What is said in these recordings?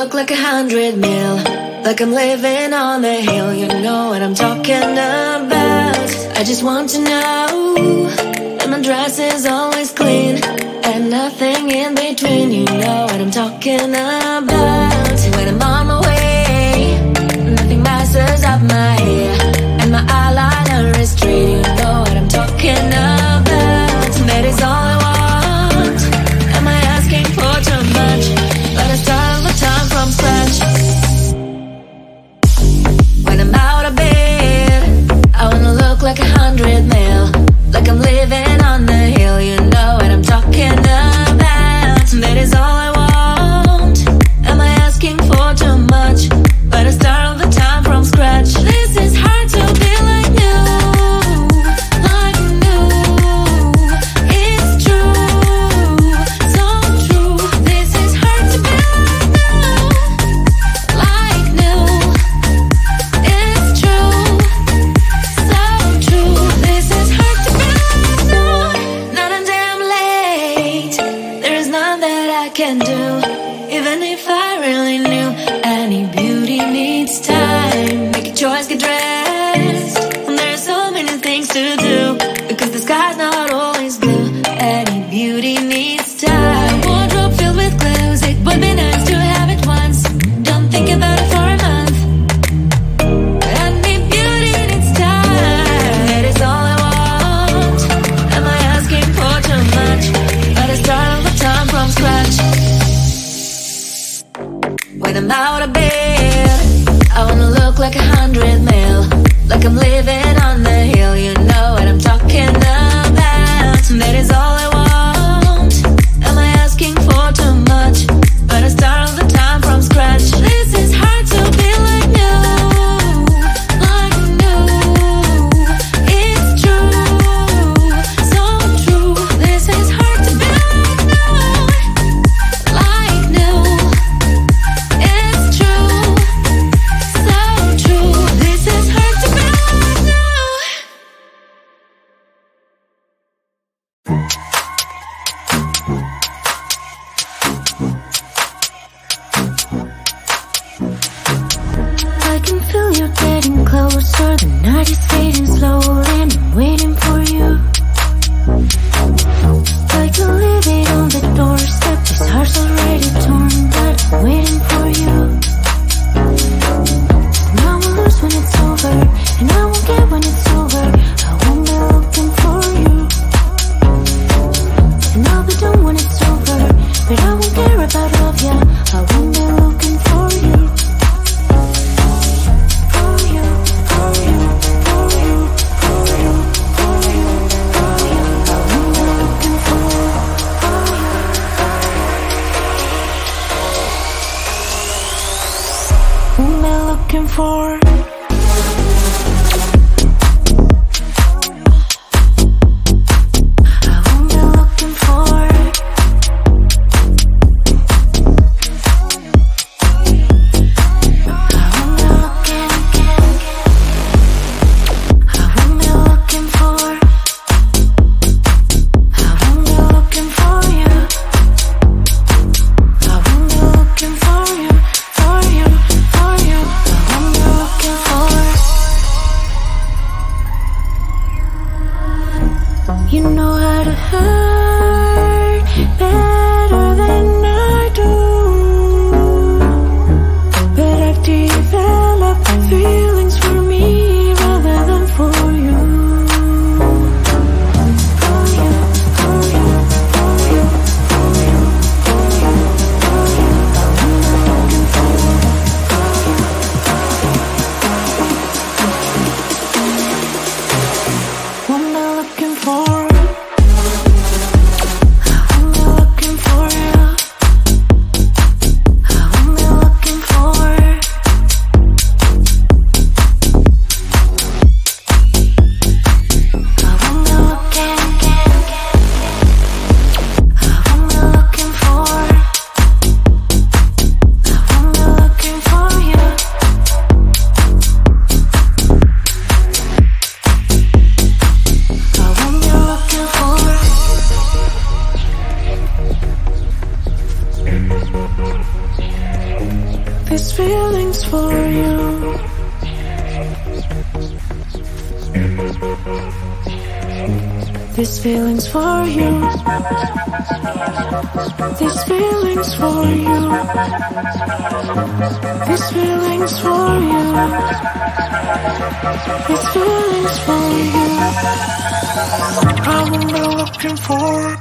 look like 100 mil, like I'm living on the hill. You know what I'm talking about. I just want to know that my dress is always clean and nothing in between. You know what I'm talking about. When I'm on my way, nothing messes up my hair, and my eyeliner is straight. You know what I'm talking about. That is all I want. Am I asking for too much? But I start all the time from scratch. When I'm out of bed, I wanna look like 100 mil, like I'm living on the hill. You know what I'm talking about. That is all I want. Am I asking for too much? But I start all the time from scratch. This is hard to be like new, like new. It's true, so true. This is hard to be like new, it's true, so true. This is hard to be like new. Not a damn late. There is none that I can do, even if I really knew. Any beauty needs time. Make a choice, get dressed. And there are so many things to do, because the sky's not always blue. Any beauty needs time. Wardrobe filled with clues. It would be nice to have it once. Don't think about it for a month. Any beauty needs time. That is all I want. Am I asking for too much? But I start all the time from scratch. When I'm out of bed, I wanna look like 100 mil, like I'm living on the hill. You know what I'm talking about. That is all I want. Am I asking for too much? But I start all the time from scratch. This is hard to be like new, like new. It's true, so true. This is hard to be like new. It's true, so true. This is hard to be like new. I can feel you getting closer. The night is fading slowly, and I'm waiting for you. I can leave it on the doorstep. This heart's already torn, but I'm waiting for you. And I will lose when it's over, and I won't get when it's over. I won't be looking for you. And I'll be done when it's over, but I won't care about love, yeah. I won't be looking for you. For you, for you, for you, for you, for you, for you. I won't be looking for you. Won't be looking for. I won't be looking for. You know how to hurt better than I do, but I've developed feelings for me rather than for you. For you, for you, for you, for you, for you, for you. I'm looking for you. What am I looking for? for you. This feeling's for you. This feeling's for you. This feeling's for you. This feeling's for you. I'm not looking for it.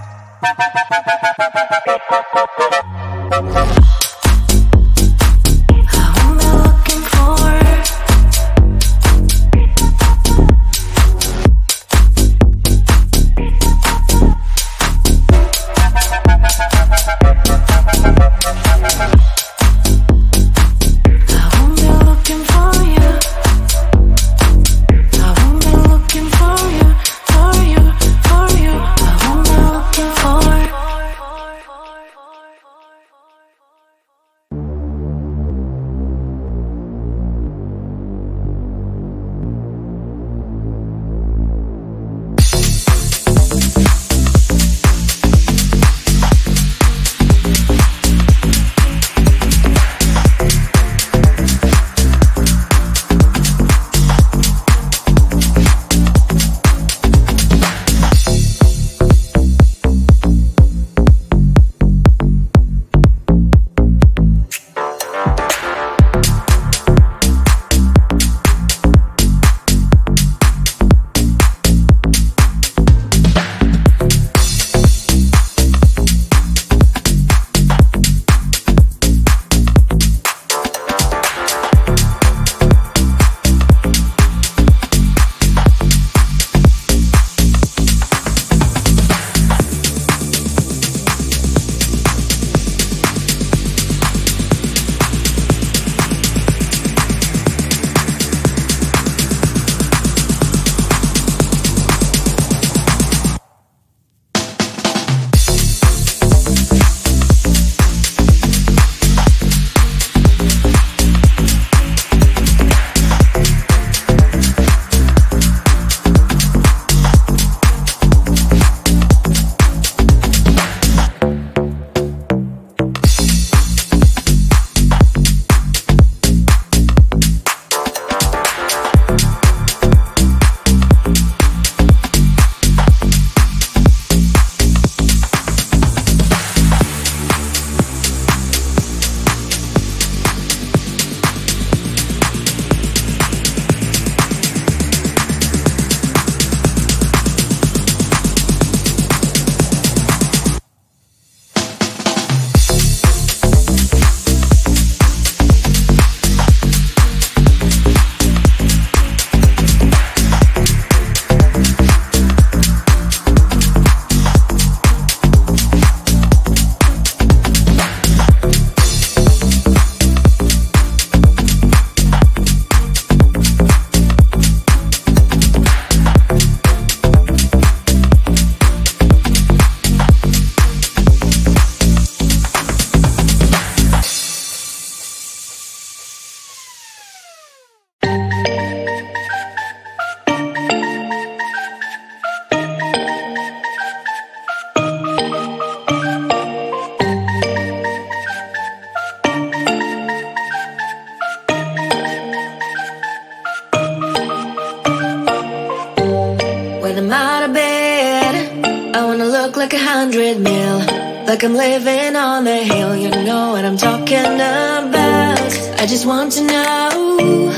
like 100 mil, like I'm living on the hill. You know what I'm talking about. I just want to know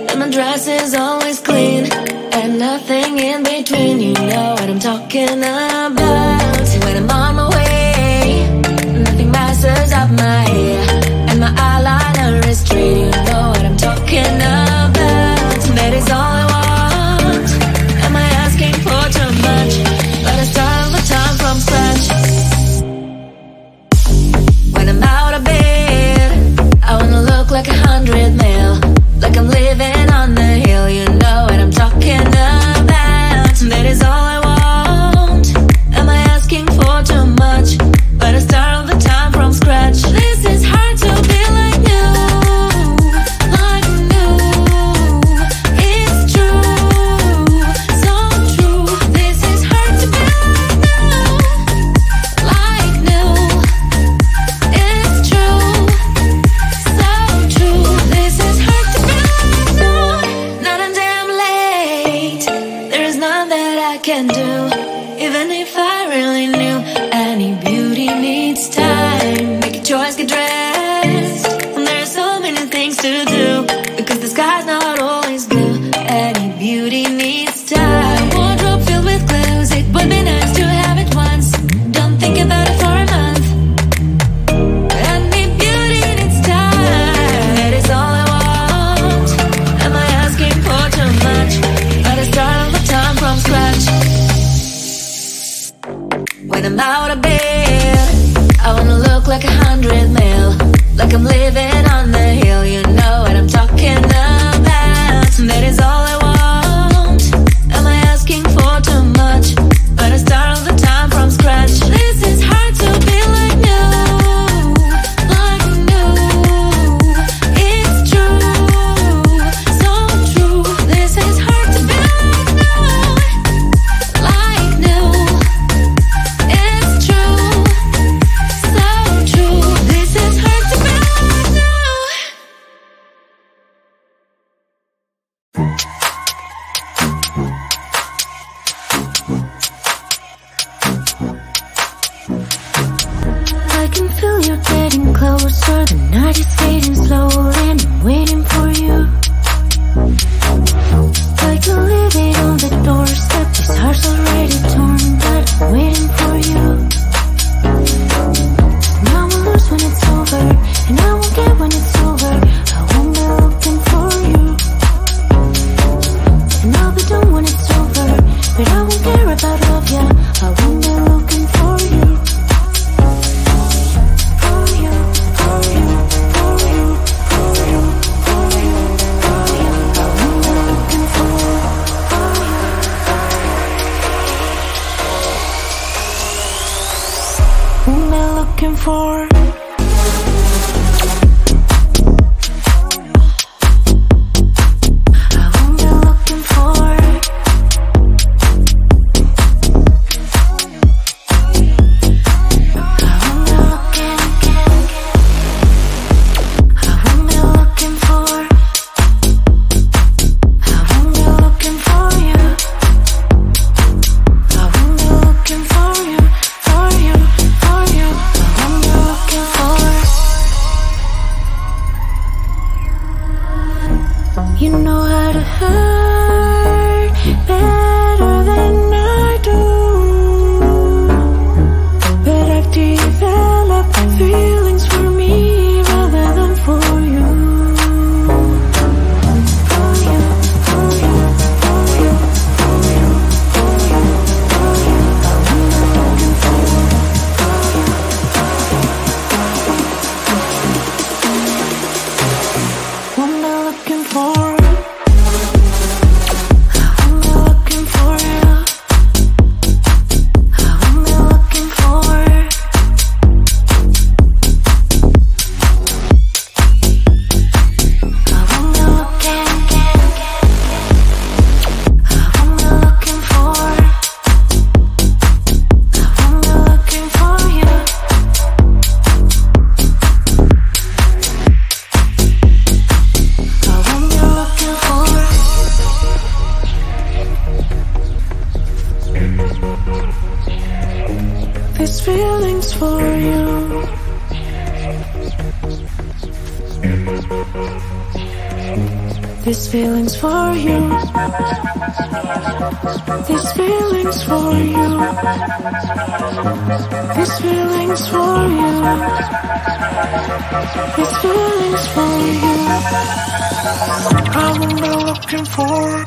that my dress is always clean and nothing in between. You know what I'm talking about. When I'm on my way, nothing messes up my hair, and my eyeliner is straight. You know what I'm talking about. That is all I want. Am I asking for too much? But I start all the time from scratch. When I'm out of bed, I wanna look like 100 mil, like I'm living on the hill. You know what I'm talking about. That is all I want. Am I asking for too much? But I start all the time from scratch. This And if I really knew any beauty needs time, make a choice, get dressed. And there's so many things to do, because the sky's not always blue. Any beauty needs time. Wardrobe filled with clothes, it would be nice to have it once. Don't think about it for a month. Any beauty needs time. That is all I want. Am I asking for too much? But I start all the time from scratch. When I'm out of bed, I wanna look like 100 mil, like I'm living on the hill. You know what I'm talking about. That is all I want. Am I asking for too much? But I start all the time from scratch. This is hard to be like new, like new. It's true, so true. This is hard to be like new, like new. It's true, so true. This is hard to be like new. I can feel you getting closer. The night is fading slowly, and I'm waiting for you. I can leave it on the doorstep. This heart's already torn, but I'm waiting for you. And I will lose when it's over, and I won't get when it's over. I won't be looking for you. And I'll be done when it's over, but I won't care about love, yeah. I won't be looking for you. For you, for you, for you, for you, for you, for you. I won't be looking for you. Won't be looking for. I won't be looking for. You know how to hurt better than I do, but I've developed feelings for me rather than for you. For you, for you, for you, for you, for you, for you. I'm looking for you. What am I looking for? This feeling's for you. This feeling's for you. This feeling's for you. This feeling's for you. This feeling's for you. I won't be looking for.